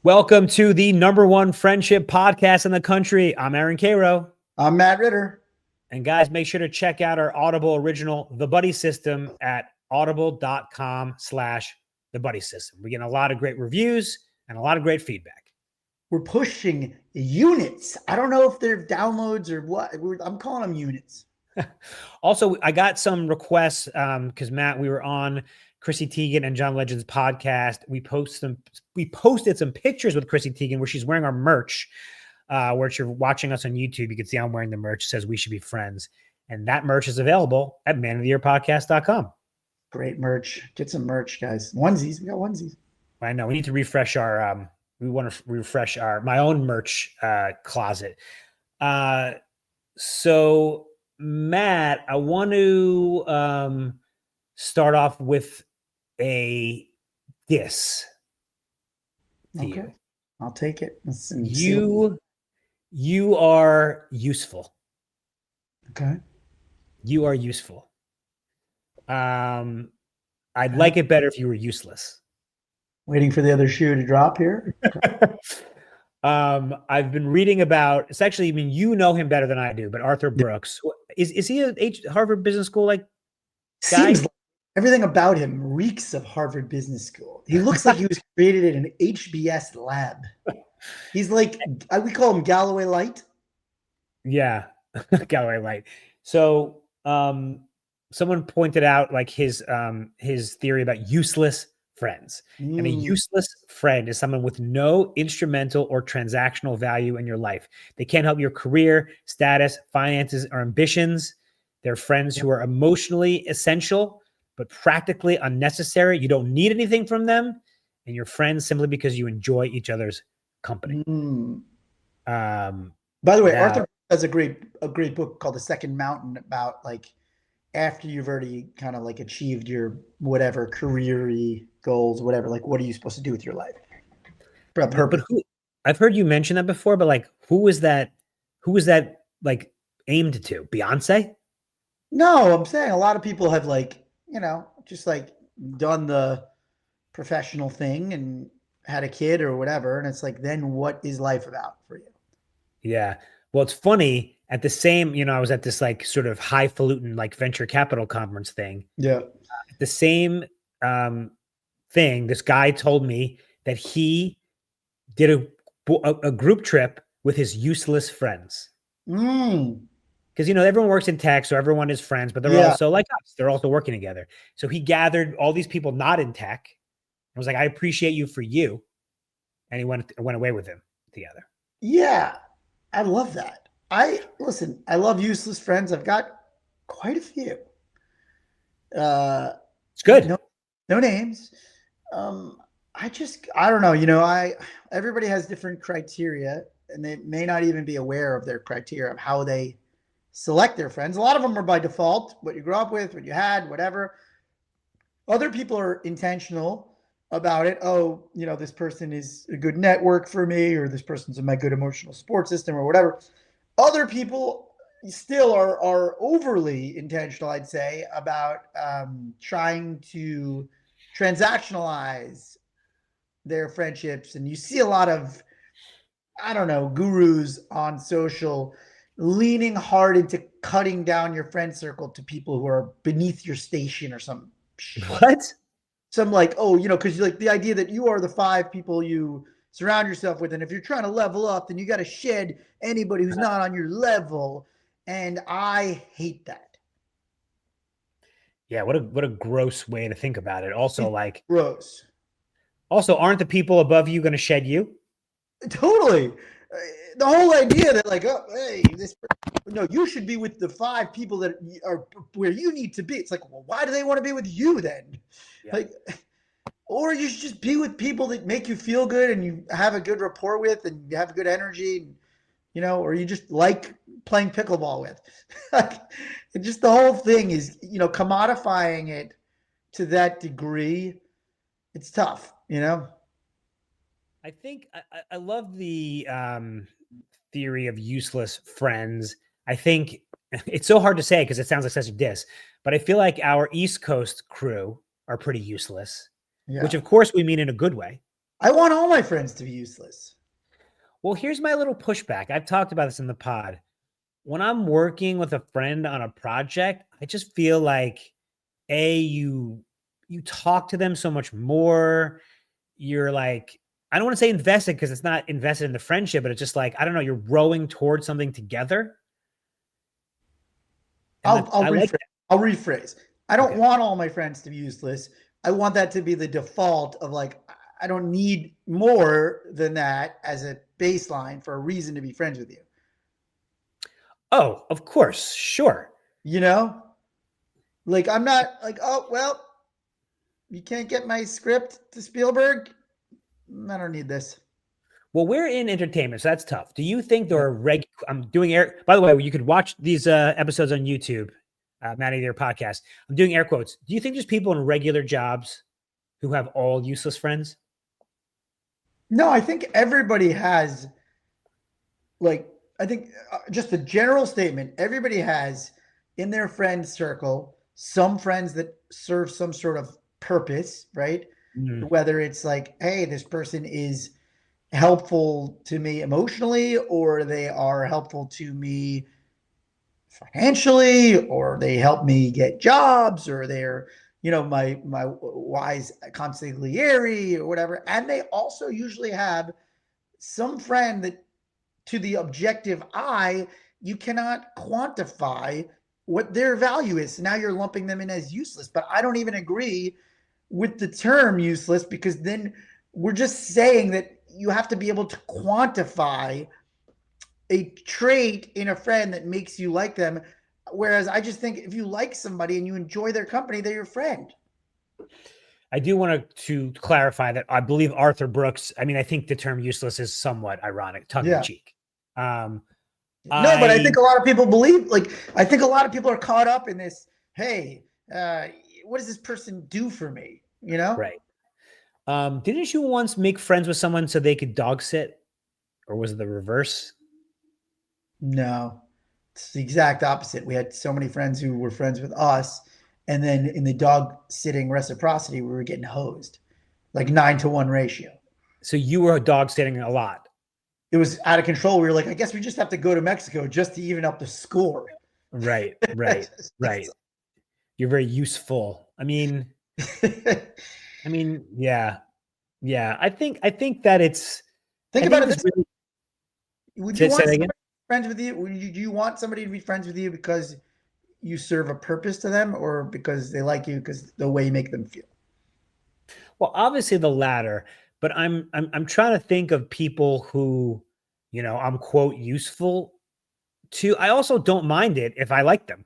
Welcome to the #1 friendship podcast in the country. I'm Aaron Cairo. I'm Matt Ritter. And guys, make sure to check out our Audible original, The Buddy System, at audible.com/The Buddy System. We're getting a lot of great reviews and a lot of great feedback. We're pushing units. I don't know if they're downloads or what. I'm calling them units. Also, I got some requests because Matt, we were on Chrissy Teigen and John Legend's podcast. We posted some pictures with Chrissy Teigen where she's wearing our merch. Where if you're watching us on YouTube, you can see I'm wearing the merch. It says "We Should Be Friends," and that merch is available at manoftheyearpodcast.com. Great merch. Get some merch, guys. Onesies. We got onesies. I know we need to refresh our. We want to refresh my own merch closet. So Matt, I want to start off with a diss. Okay, you. I'll take it. You are useful. Okay. You are useful. I'd like it better if you were useless. Waiting for the other shoe to drop here. I've been reading about, it's actually, I mean, you know him better than I do, but Arthur Brooks, is he a Harvard Business School like guy? Seems like everything about him reeks of Harvard Business School. He looks like he was created in an HBS lab. He's like, we call him Galloway Light. Yeah, Galloway Light. So someone pointed out like his theory about useless friends. And a useless friend is someone with no instrumental or transactional value in your life. They can't help your career, status, finances, or ambitions. They're friends who are emotionally essential, but practically unnecessary. You don't need anything from them, and you're friends simply because you enjoy each other's company. By the way, Arthur has a great book called The Second Mountain about like after you've already kind of like achieved your whatever career-y goals, whatever, like what are you supposed to do with your life? But I've heard you mention that before, but like who is that like aimed to? Beyonce? No, I'm saying a lot of people have like, just like done the professional thing and had a kid or whatever. And it's like, then what is life about for you? Yeah. Well, it's funny at the same, I was at this like sort of highfalutin like venture capital conference thing. Yeah. At the same thing, this guy told me that he did a group trip with his useless friends. Because, everyone works in tech, so everyone is friends, but they're also like us. They're also working together. So he gathered all these people not in tech. I was like, I appreciate you for you. And he went away with him together. Yeah, I love that. I love useless friends. I've got quite a few. It's good. No names. I don't know. Everybody has different criteria, and they may not even be aware of their criteria of how they select their friends. A lot of them are by default, what you grew up with, what you had, whatever. Other people are intentional about it. Oh, this person is a good network for me, or this person's in my good emotional support system, or whatever. Other people still are overly intentional, I'd say, about trying to transactionalize their friendships. And you see a lot of, gurus on social leaning hard into cutting down your friend circle to people who are beneath your station or some shit. What? Some like, because like the idea that you are the 5 people you surround yourself with, and if you're trying to level up, then you got to shed anybody who's not on your level. And I hate that. Yeah, what a gross way to think about it. Also, like gross. Also, aren't the people above you going to shed you? Totally. The whole idea that like, oh, hey, you should be with the 5 people that are where you need to be. It's like, well, why do they want to be with you then? Yeah. Like, or you should just be with people that make you feel good and you have a good rapport with and you have good energy, or you just like playing pickleball with. Just the whole thing is, commodifying it to that degree. It's tough, I think I love the theory of useless friends. I think it's so hard to say because it sounds like such a diss, but I feel like our East Coast crew are pretty useless, which of course we mean in a good way. I want all my friends to be useless. Well, here's my little pushback. I've talked about this in the pod. When I'm working with a friend on a project, I just feel like you talk to them so much more. You're like, I don't want to say invested because it's not invested in the friendship, but it's just like, I don't know, you're rowing towards something together. And I'll that I'll I like rephrase. I'll rephrase. I that. don't Okay. want all my friends to be useless. I want that to be the default of like I don't need more than that as a baseline for a reason to be friends with you. Oh, of course. Sure. You know? Like I'm not like, oh well, you can't get my script to Spielberg. I don't need this. Well, we're in entertainment, so that's tough. Do you think there are I'm doing air, by the way, you could watch these episodes on YouTube, Maddie, their podcast. I'm doing air quotes. Do you think there's people in regular jobs who have all useless friends? No, I think everybody has like I think just a general statement. Everybody has in their friend circle some friends that serve some sort of purpose, right? Mm, Whether it's like, hey, this person is helpful to me emotionally, or they are helpful to me financially, or they help me get jobs, or they're my wise consigliere or whatever. And they also usually have some friend that to the objective eye, you cannot quantify what their value is. So now you're lumping them in as useless. But I don't even agree with the term useless because then we're just saying that you have to be able to quantify a trait in a friend that makes you like them. Whereas I just think if you like somebody and you enjoy their company, they're your friend. I do want to clarify that I believe Arthur Brooks. I mean, I think the term useless is somewhat ironic, tongue in Yeah. cheek. Um, No, but I I think a lot of people believe, like, I think a lot of people are caught up in this. Hey, what does this person do for me? You know? right. Didn't you once make friends with someone so they could dog sit, or was it the reverse? No, it's the exact opposite. We had so many friends who were friends with us, and then in the dog sitting reciprocity, we were getting hosed, like 9-to-1 ratio. So you were dog sitting a lot. It was out of control. We were like, I guess we just have to go to Mexico just to even up the score. Right, right, right. You're very useful. Yeah, yeah. I think that Think I about think it this this really way. Would you say want that somebody again. to be friends with you? Do you want somebody to be friends with you because you serve a purpose to them or because they like you because the way you make them feel? Well, obviously the latter, but I'm trying to think of people who, I'm quote useful to. I also don't mind it if I like them.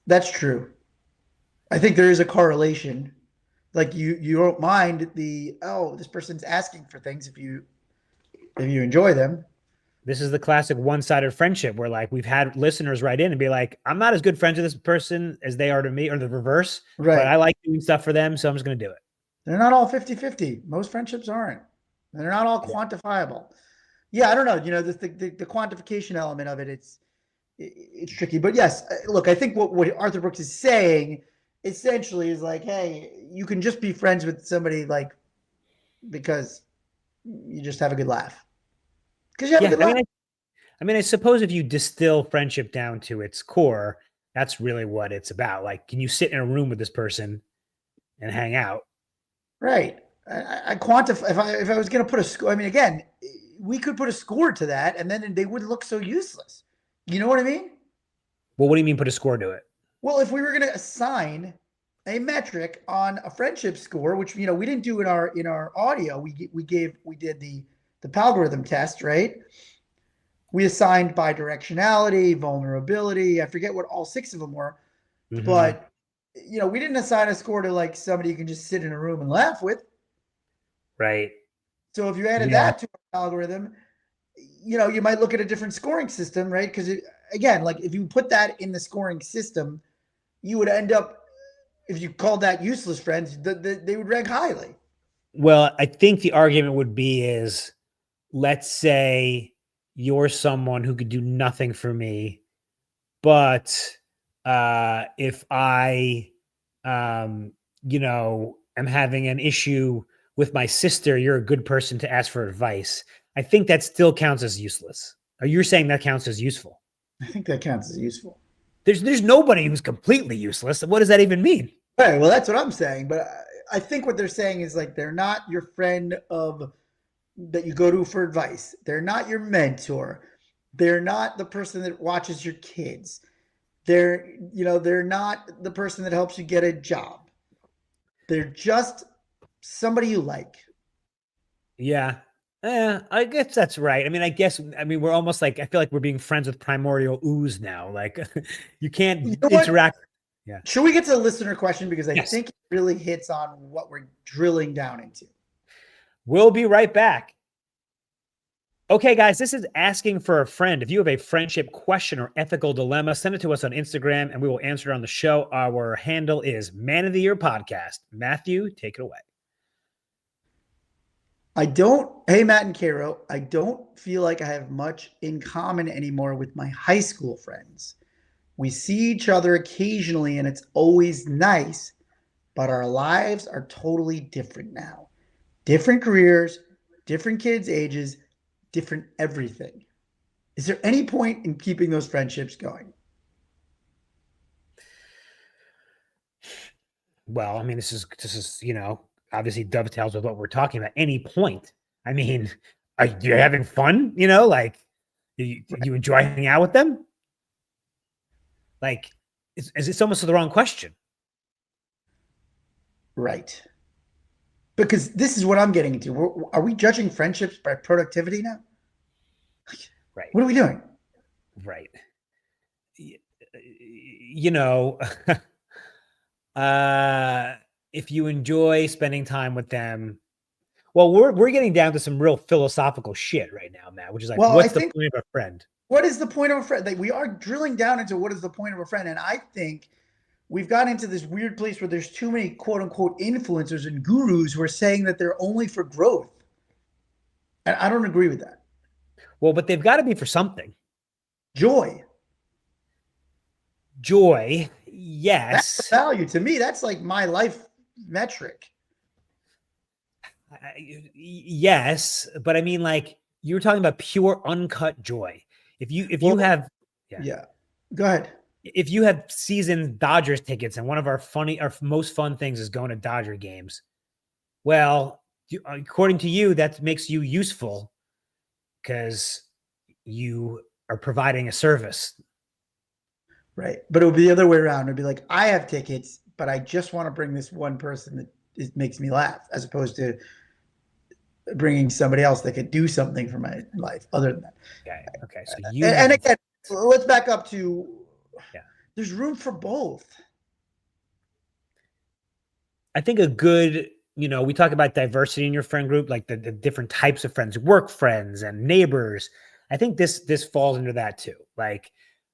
That's true. I think there is a correlation. Like you don't mind the oh this person's asking for things if you enjoy them. This is the classic one-sided friendship where like we've had listeners write in and be like, I'm not as good friends with this person as they are to me, or the reverse, but Right. I like doing stuff for them, so I'm just gonna do it. They're not all 50-50. Most friendships aren't. They're not all Yeah. quantifiable. Yeah, I don't know. The quantification element of it, it's tricky. But yes, look, I think what Arthur Brooks is saying essentially is like, hey, you can just be friends with somebody like because you just have a good laugh. Because you have a Yeah. good laugh. I suppose if you distill friendship down to its core, that's really what it's about. Like, can you sit in a room with this person and hang out? Right. I quantify if I was going to put a score. I mean, again, we could put a score to that, and then they wouldn't look so useless. You know what I mean? Well, what do you mean put a score to it? Well, if we were going to assign a metric on a friendship score, which we didn't do in our audio, we did the algorithm test, right? We assigned bidirectionality, vulnerability. I forget what all six of them were, Mm-hmm. but we didn't assign a score to like somebody you can just sit in a room and laugh with. Right. So if you added Yeah. that to our algorithm, you might look at a different scoring system, right? Because again, like if you put that in the scoring system, you would end up if you called that useless friends, they would rank highly. Well, I think the argument would be is let's say you're someone who could do nothing for me, but if I um am having an issue with my sister, you're a good person to ask for advice. I think that still counts as useless. Or you're saying that counts as useful. I think that counts as useful. There's nobody who's completely useless. What does that even mean? Right. Well, that's what I'm saying. But I think what they're saying is like they're not your friend of that you go to for advice. They're not your mentor. They're not the person that watches your kids. They're not the person that helps you get a job. They're just somebody you like. Yeah. I guess that's right. I mean, we're almost like, I feel like we're being friends with primordial ooze now. Like, you You can't know what? interact. Yeah. Should we get to the listener question because I Yes. think it really hits on what we're drilling down into. We'll be right back. Okay, guys, this is asking for a friend. If you have a friendship question or ethical dilemma, send it to us on Instagram and we will answer it on the show. Our handle is Man of the Year Podcast. Matthew, take it away. Hey, Matt and Caro, I don't feel like I have much in common anymore with my high school friends. We see each other occasionally and it's always nice, but our lives are totally different now. Different careers, different kids' ages, different everything. Is there any point in keeping those friendships going? Well, I mean, this is obviously dovetails with what we're talking about. Any point. I mean, are you having fun? Like you enjoy hanging out with them? Like, it's almost the wrong question. Right. Because this is what I'm getting into. Are we judging friendships by productivity now? Right. What are we doing? Right. You know, uh, if you enjoy spending time with them, well, we're getting down to some real philosophical shit right now, Matt, which is like, Well, I what's the think point of a friend? what is the point of a friend? Like we are drilling down into what is the point of a friend, and I think we've got into this weird place where there's too many quote unquote influencers and gurus who are saying that they're only for growth, and I don't agree with that. Well, but they've got to be for something. Joy, Joy, that's the yes. value to me. That's like my life metric. Yes, but I mean, like, you were talking about pure uncut joy. If you Well, have, yeah, yeah. Go ahead. if you have season Dodgers tickets and one of our most fun things is going to Dodger games, well, according to you, that makes you useful because you are providing a service. Right. But it would be the other way around. It'd be like, I have tickets, but I just want to bring this one person that makes me laugh, as opposed to bringing somebody else that could do something for my life other than that. Okay. Okay. So you And have, again, let's back up to yeah. there's room for both. I think we talk about diversity in your friend group, like the different types of friends, work friends and neighbors. I think this falls into that too. Like,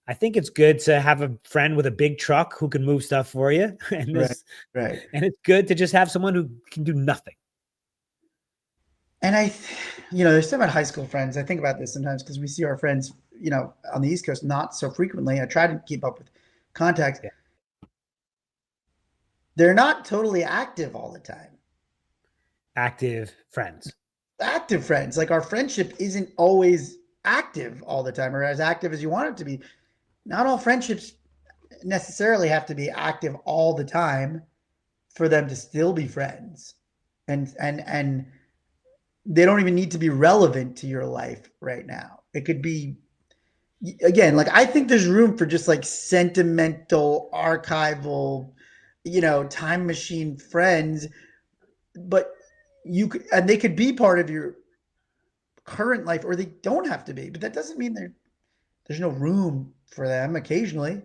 I think it's good to have a friend with a big truck who can move stuff for you, and Right. this, Right. and it's good to just have someone who can do nothing. And there's some high school friends. I think about this sometimes because we see our friends, on the East Coast not so frequently. I try to keep up with contacts. Yeah. They're not totally active all the time. Active friends. Active friends. Like our friendship isn't always active all the time or as active as you want it to be. Not all friendships necessarily have to be active all the time for them to still be friends. And they don't even need to be relevant to your life right now. It could be again, like I think there's room for just like sentimental, archival, time machine friends, but and they could be part of your current life or they don't have to be, but that doesn't mean there's no room for them occasionally.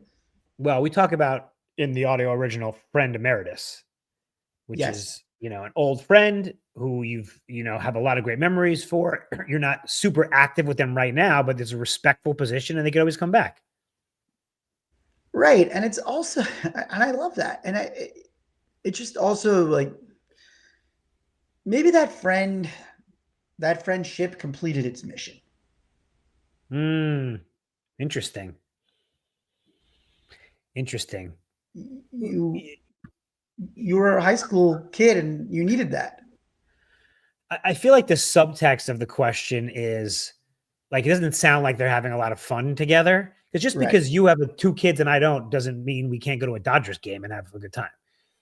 Well, we talk about in the audio original friend emeritus, which Yes. is an old friend who have a lot of great memories for. You're not super active with them right now, but there's a respectful position and they can always come back. Right. And it's also, and I love that. And it just also like maybe that friendship completed its mission. Interesting. You You were a high school kid and you needed that. I feel like the subtext of the question is like it doesn't sound like they're having a lot of fun together. Because just Right. because you have two kids and I don't doesn't mean we can't go to a Dodgers game and have a good time.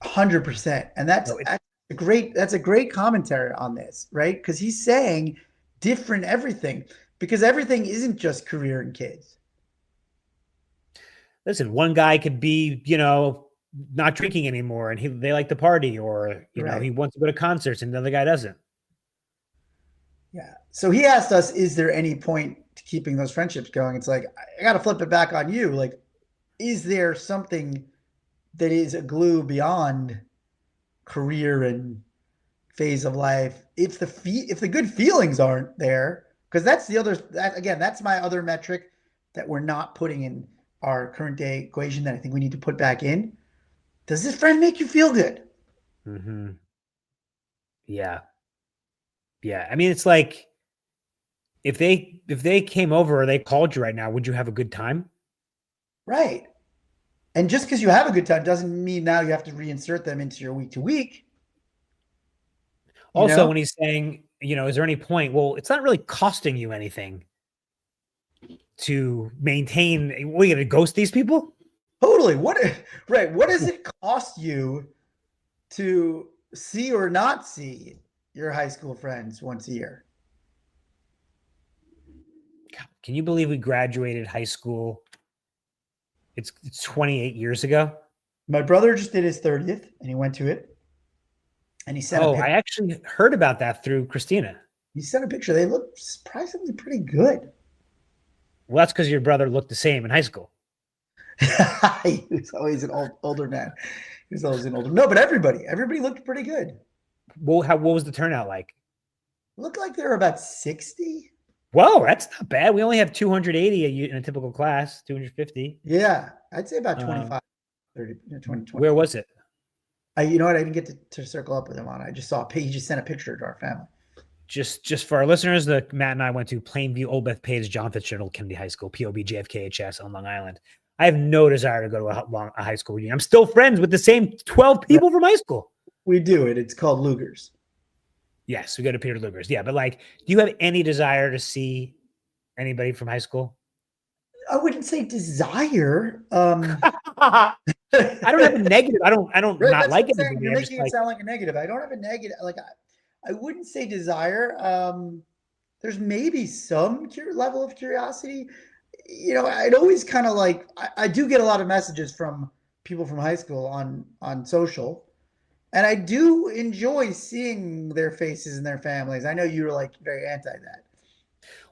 100%. And So it, that's a great commentary on this, right? Because he's saying different everything because everything isn't just career and kids. listen, one guy could be, not drinking anymore and they like to party, or Right. he wants to go to concerts and the other guy doesn't. Yeah. So he asked us, is there any point to keeping those friendships going? It's like, I got to flip it back on you. Like, is there something that is a glue beyond career and phase of life if the good feelings aren't there? Because that's the other, that again, that's my other metric that we're not putting in our current day equation that I think we need to put back in. Does this friend make you feel good? Mm-hmm. Yeah. Yeah. I mean, it's like if they came over or they called you right now, would you have a good time? Right. And just because you have a good time doesn't mean now you have to reinsert them into your week to week, you Also, know? when he's saying, is there any point? Well, it's not really costing you anything to maintain. What, are you going to ghost these people? Totally. Right. What does it cost you to see or not see your high school friends once a year? God, can you believe we graduated high school? It's 28 years ago. My brother just did his 30th and he went to it and Oh, I actually heard about that through Christina. he sent a picture. They look surprisingly pretty good. Well, that's because your brother looked the same in high school. He was always an older man. He was always an older. No, but everybody looked pretty good. Well, what was the turnout like? Looked like they were about 60. Whoa, that's not bad. We only have 280 in a typical class, 250. Yeah, I'd say about Um, 25, 30, 20, 20. where was it? You know what? I didn't get to circle up with him on it. I just saw he just sent a picture to our family. Just for our listeners, the Matt and I went to Plainview, Old Bethpage, John Fitzgerald Kennedy High School, POB JFKHS on Long Island. I have no desire to go to a high school reunion. I'm still friends with the same 12 Yeah, people from high school. we do it. It's called Luger's. Yes, we go to Peter Luger's. Yeah, but like, do you have any desire to see anybody from high school? I wouldn't say desire. I don't have a Right, negative. I don't not that's what like I'm saying. anybody. You're I'm just making it like, sound like a negative. I don't have a negative. Like I wouldn't say desire. There's maybe some level of curiosity. I'd always kind of like. I do get a lot of messages from people from high school on social, and I do enjoy seeing their faces and their families. I know you're like very anti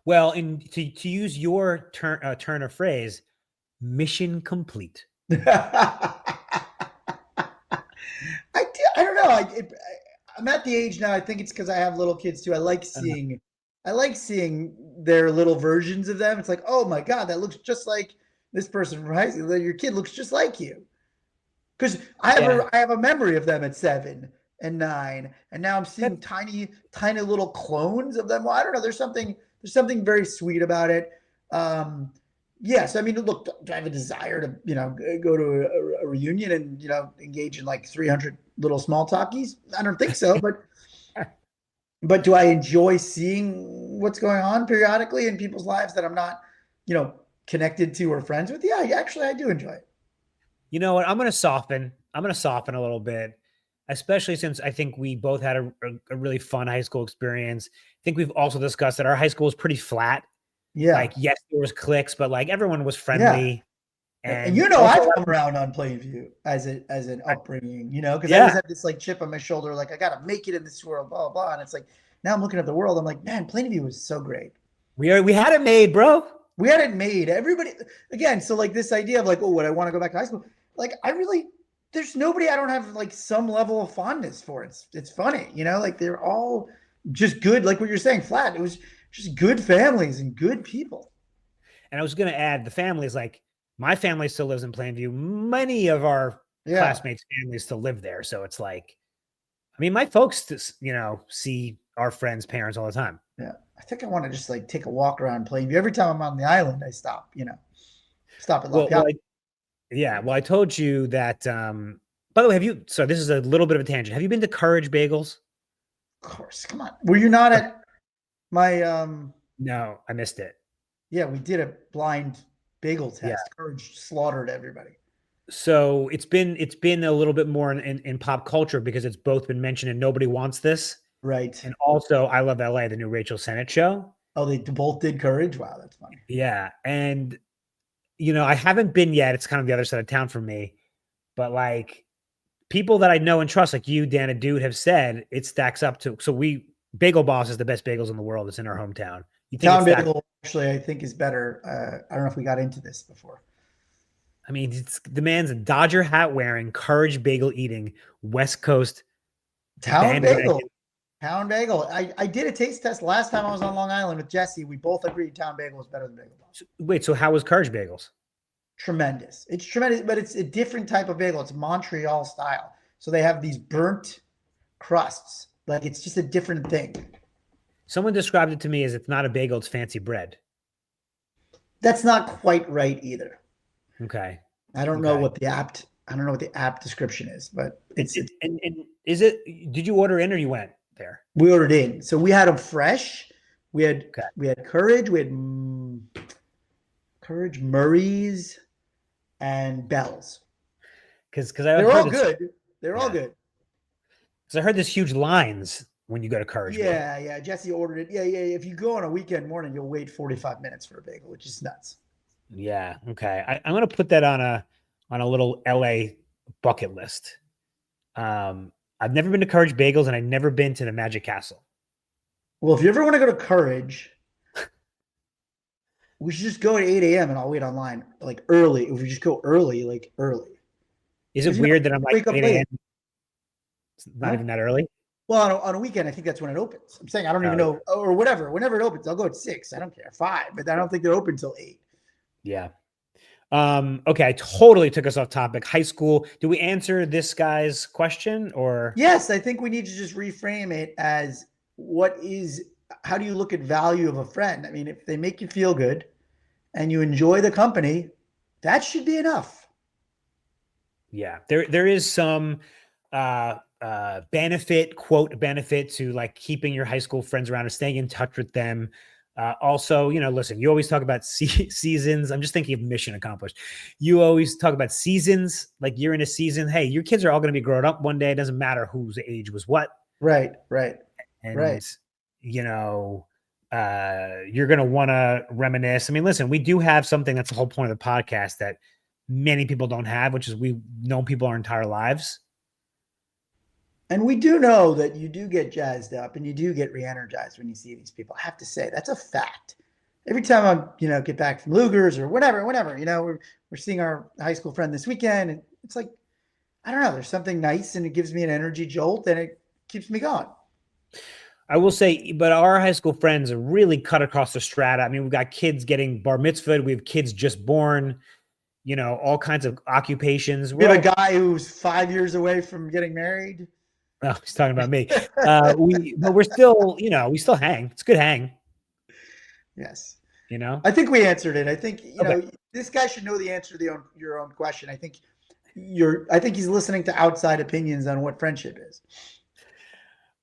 well, and to use your turn of phrase, mission complete. that. I don't know. I'm at the age now. I think it's because I have little kids too. Uh, I like seeing their little versions of them. It's like, oh my god, that looks just like this person from high school. Your kid looks just like you. Because yeah, I have a memory of them at 7 and 9, and now I'm that seeing tiny little clones of them. Well, I don't know. There's something very sweet about it. Um, yes, I mean, look, do I have a desire to go to a reunion and engage in like 300 little small talkies? I don't think so, but do I enjoy seeing what's going on periodically in people's lives that I'm not you know connected to or friends with? Yeah, actually, I do enjoy it. You know what? I'm going to soften. I'm going to soften a little bit, especially since I think we both had a really fun high school experience. I think we've also discussed that our high school was pretty flat. Yeah, Like, yes, there was cliques, but like everyone was yeah. friendly. And And also, I've come around on Plainview as an upbringing, because I always yeah, had this like chip on my shoulder, like I gotta make it in this world, blah blah blah. And it's like now I'm looking at the world, I'm like, man, Plainview was so great. we had it made, bro. We had it made. Everybody again, so like this idea of like, oh, would I want to go back to high school? Like I really there's nobody I don't have like some level of fondness for. It's funny, like they're all just good, like what you're saying, flat. It was just good families and good people. And I was going to add the families, like my family still lives in Plainview. Many of our Yeah. classmates' families still live there. So it's like, I mean, my folks, see our friends' parents all the time. Yeah. I think I want to just like take a walk around Plainview. Every time I'm on the island, I stop, stop at La Well, Piazza. I told you that By the way, so this is a little bit of a tangent. Have you been to Courage Bagels? Of course, come on. Were you not Okay. at my No, I missed it. yeah, we did a blind bagel Yeah. test. Courage slaughtered everybody. So it's been a little bit more in pop culture because it's both been mentioned and Nobody Wants This. Right. And also I Love LA, the new Rachel Sennett show. Oh, they both did Courage? Wow, that's funny. Yeah. And I haven't been yet. It's kind of the other side of town for me. But like people that I know and trust, like you, Dan and Dude, have said it stacks up to. So Bagel Boss is the best bagels in the world. It's in our hometown. You think it Town stacks? Bagel actually I think is better. I don't know if we got into this before. I mean, the man's a Dodger hat wearing, Courage bagel eating, West Coast Town Bagel. bandwagon. Town Bagel. I did a taste test last time I was on Long Island with Jesse. We both agreed Town Bagel is better than Bagel Boss. Wait, so how was Courage bagels? Tremendous. It's tremendous, but it's a different type of bagel. It's Montreal style. So they have these burnt crusts. Like it's just a different thing. Someone described it to me as it's not a bagel, it's fancy bread. That's not quite right either. Okay. I don't know Okay. what the app description is, but And is it? Did you order in or you went there? we ordered in. So we had them fresh. We had Okay. we had Courage, we had Courage, Murray's, and Bell's. Because They're all good. They're all Yeah. good. Because I heard there's huge lines when you go to Courage. Yeah, yeah. Jesse ordered it. Yeah, yeah. If you go on a weekend morning, you'll wait 45 minutes for a bagel, which is nuts. Yeah. Okay. I'm gonna put that on a little LA bucket list. I've never been to Courage Bagels and I've never been to the Magic Castle. Well, if you ever want to go to Courage, we should just go at 8 a.m. and I'll wait online like early. If we just go early, like early. Is it Because weird that I'm like wake up 8 late. a.m.? It's not Huh? even that early. Well, on a weekend, I think that's when it opens. I'm saying I don't even Oh, know, or whatever. Whenever it opens, I'll go at 6. I don't care. 5, but I don't think they're open till 8. yeah. Okay, I totally took us off topic. High school. Do we answer this guy's question or Yes, I think we need to just reframe it as how do you look at value of a friend? I mean, if they make you feel good and you enjoy the company, that should be enough. yeah, there is some benefit, quote benefit to like keeping your high school friends around and staying in touch with them. Also, listen, you always talk about seasons. I'm just thinking of mission accomplished. You always talk about seasons, like you're in a season. Hey, your kids are all going to be grown up one day. It doesn't matter whose age was what. Right, right, right. And, you know, you're going to want to reminisce. I mean, listen, we do have something that's the whole point of the podcast that many people don't have, which is we've known people our entire lives. And we do know that you do get jazzed up and you do get re-energized when you see these people. I have to say, that's a fact. Every time I, get back from Luger's or whatever, we're seeing our high school friend this weekend, and it's like, I don't know, there's something nice and it gives me an energy jolt and it keeps me going. I will say, but our high school friends are really cut across the strata. I mean, we've got kids getting bar mitzvahed. We have kids just born, all kinds of occupations. We have a guy who's 5 years away from getting married. Oh, he's talking about me. But we're still, we still hang. It's a good hang. Yes. I think we answered it. I think, Okay. this guy should know the answer to your own question. I think he's listening to outside opinions on what friendship is.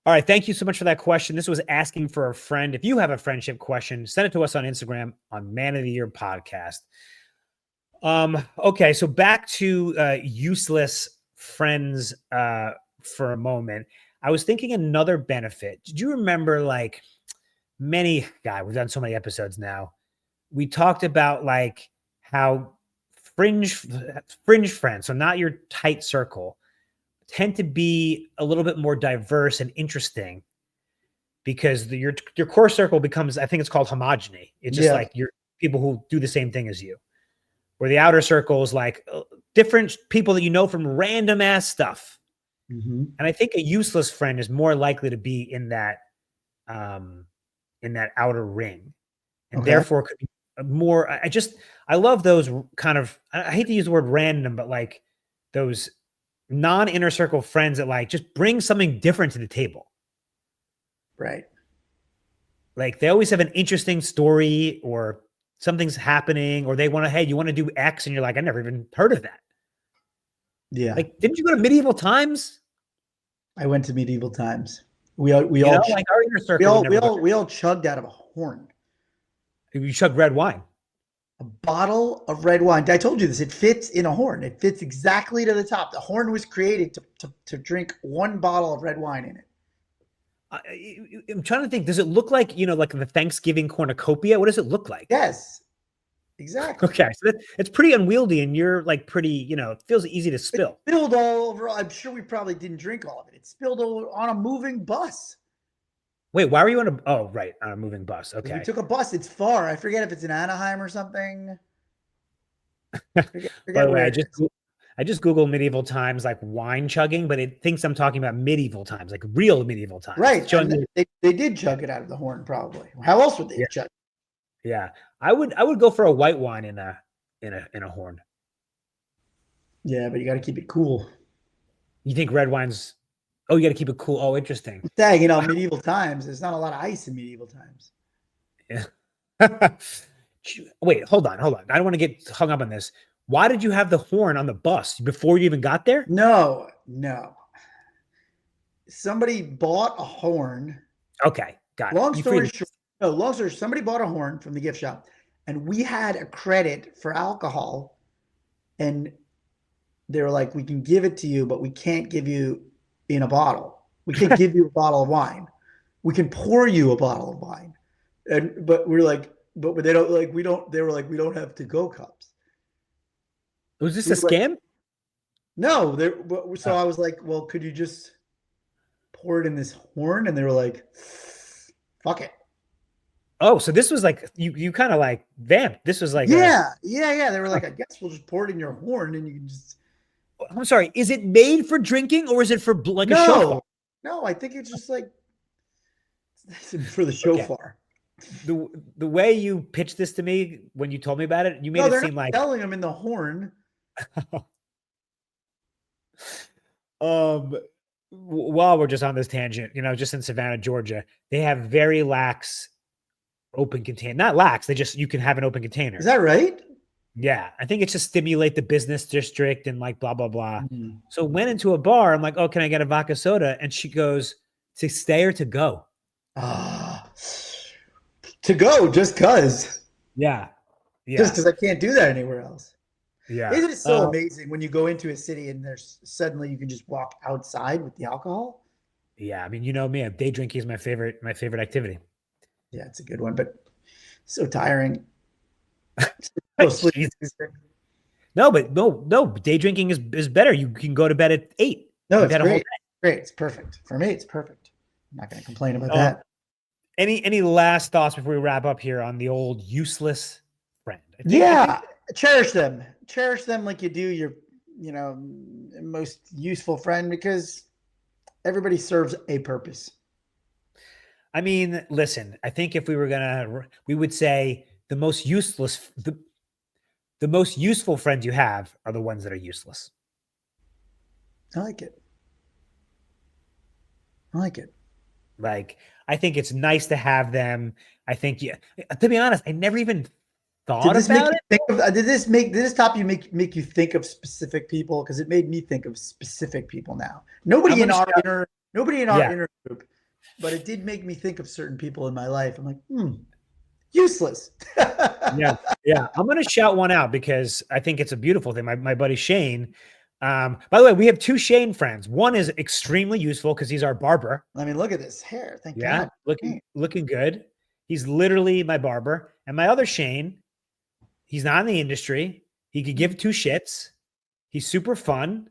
All right. Thank you so much for that question. This was asking for a friend. If you have a friendship question, send it to us on Instagram on Man of the Year podcast. Okay. So back to useless friends for a moment. I was thinking another benefit. Did you remember like we've done so many episodes now. We talked about like how fringe friends, so not your tight circle, tend to be a little bit more diverse and interesting because your core circle becomes, I think it's called homogeny. It's just like you're people who do the same thing as you. Where the outer circle is like different people that you know from random ass stuff. Mm-hmm. And I think a useless friend is more likely to be in that outer ring, and therefore could be more. I love those kind of. I hate to use the word random, but like those non-inner circle friends that like just bring something different to the table. Right. Like they always have an interesting story or something's happening, or they want to, hey, you want to do X, and you're like, I never even heard of that. Yeah. Like, didn't you go to medieval times? I went to medieval times. We all we You all know, ch- like our inner we circle would all we never go all we all chugged out of a horn. there. You chug red wine. A bottle of red wine. I told you this. It fits in a horn. It fits exactly to the top. The horn was created to drink one bottle of red wine in it. I'm trying to think. Does it look like, like the Thanksgiving cornucopia? What does it look like? Yes, exactly. Okay, so it's pretty unwieldy, and you're like pretty, it feels easy to It spill. spilled all over. I'm sure we probably didn't drink all of it. It spilled on a moving bus. Wait, why were you on a? Oh, right, on a moving bus. Because we Okay. took a bus. It's far. I forget if it's in Anaheim or something. By Forget the way, where I it just is. I just Googled medieval times like wine chugging, but it thinks I'm talking about medieval times, like real medieval times. It's Right. showing And me. they did chug it out of the horn, probably. How else would they Yeah, have chugged? yeah. I would go for a white wine in a horn. Yeah, but you got to keep it cool. You think red wine's? Oh, you got to keep it cool. Oh, interesting. Dang, medieval times. There's not a lot of ice in medieval times. Yeah. Wait, hold on. I don't want to get hung up on this. Why did you have the horn on the bus before you even got there? No, no. Somebody bought a horn. Okay, got it. Long You free. story short, no, long story. Somebody bought a horn from the gift shop, and we had a credit for alcohol, and they were like, "We can give it to you, but we can't give you in a bottle. We can't give you a bottle of wine. We can pour you a bottle of wine." And but we're like, but they don't like we don't. They were like, we don't have to go cups. Was this We a were like, scam? no. So Oh. I was like, well, could you just pour it in this horn? And they were like, fuck it. Oh, so this was like you kind of like vamped. This was like a. Yeah. They were like, I guess we'll just pour it in your horn, and you can just. I'm sorry. Is it made for drinking or is it for like a shofar? No. I think it's just like for the Okay. shofar. The way you pitched this to me when you told me about it, you made No, it they're not seem like selling them in the horn. while we're just on this tangent, just in Savannah, Georgia, they have very lax open container. Not lax, you can have an open container. Is that right? Yeah, I think it's to stimulate the business district and like blah blah blah. Mm. So went into a bar. I'm like, oh, can I get a vodka soda? And she goes, to stay or to go? Ah, to go just cause. Yeah, Just yeah, because I can't do that anywhere else. yeah. Isn't it so amazing when you go into a city and there's suddenly you can just walk outside with the alcohol? Yeah. I mean, you know me, day drinking is my favorite activity. Yeah, it's a good one, but so tiring. So sleepy. Jesus. No, but no. Day drinking is better. You can go to bed at 8. No, You've it's had a whole great. day. Great. It's perfect. For me, it's perfect. I'm not going to complain about Um, that. any last thoughts before we wrap up here on the old useless friend? I Yeah, cherish them. Cherish them like you do your, most useful friend because everybody serves a purpose. I mean, listen, I think if we were we would say the most most useful friends you have are the ones that are useless. I like it. I like it. Like, I think it's nice to have them. I think, yeah, to be honest, I never even thought about it. Did this top you make you think of specific people? Because it made me think of specific people now. Nobody in our inner group, but it did make me think of certain people in my life. I'm like, useless. Yeah. I'm going to shout one out because I think it's a beautiful thing. My buddy Shane. By the way, we have 2 Shane friends. One is extremely useful because he's our barber. I mean, look at this hair. Thank Yeah, God. looking good. He's literally my barber. And my other Shane, he's not in the industry. He could give 2 shits. He's super fun.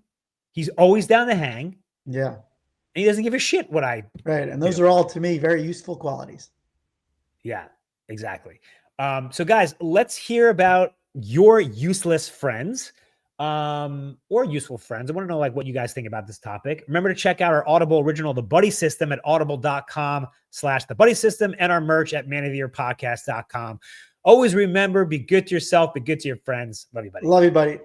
He's always down to hang. Yeah. And he doesn't give a shit what I Right. And those are all, to me, very useful qualities. Yeah, exactly. So guys, let's hear about your useless friends or useful friends. I want to know like what you guys think about this topic. Remember to check out our Audible original, The Buddy System, at audible.com/The Buddy System, and our merch at manoftheyearpodcast.com. Always remember, be good to yourself, be good to your friends. Love you, buddy. Love you, buddy.